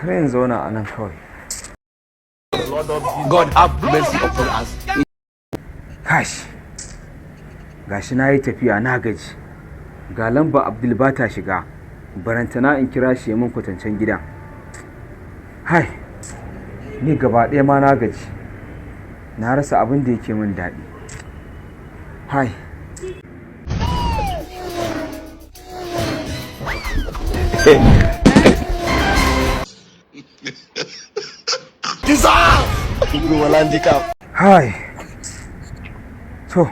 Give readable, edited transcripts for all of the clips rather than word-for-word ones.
Kare in zauna a nan kawai. God have mercy upon us. Kash. Gashi na yi tafiya na gaji. Ga lamba Abdul ba ta shiga. Barantana in kira shi ya min kwatancen gidan. Hai. Ni gaba ɗaya ma na gaji. Na rasa abin da yake min daɗi. Hai. Hai. To,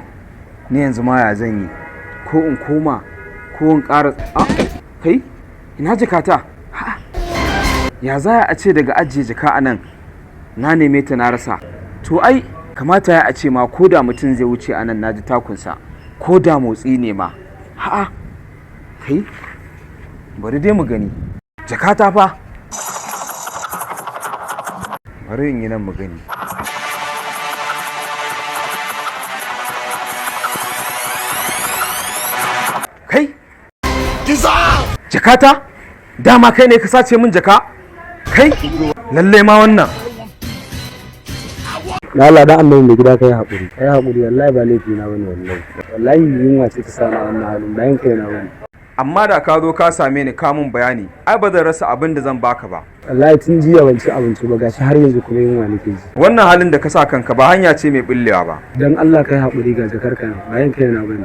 ni yanzu ma ya zan yi? Ko in koma ko in ƙara kai? Ina jakata? Ha. Ya za a ce daga ajiye jaka a nan na neme ta na rasa. To ai kamata ya a ce ma ko da mutum zai wuce a nan na ji takunsa ko da motsi ne ma. Ha. Kai? Bari dai mu gani. Jakata fa. Bari in yi nan mu gani. Kai? Jakata? Dama kai ne ka sace min jaka? Kai? Lallai ma wannan. Allah da Allah mai gida kai haƙuri. Kai haƙuri wallahi ba laifi na bane wallahi. Wallahi yunwa ce ta sa na wannan halin bayan kai na bane. Amma da ka zo ka same ni ka mun bayani, ai ba zan rasa abin da zan baka ba. Wallahi tun jiya ban ci abinci ba gashi har yanzu kuma yunwa nake ji. Wannan halin da ka sa kanka ba hanya ce mai billewa ba. Dan Allah kai haƙuri ga jakar ka bayan kai na bane.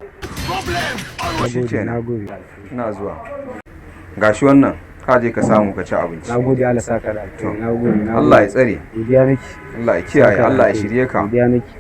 Nagode. Ina zuwa. Gashi wannan ka je ka samu ka ci abinci. Nagode Allah saka da. Nagode. Allah ya tsare. Godiya miki. Allah ya kiyaye, Allah ya shirye ka. Godiya miki.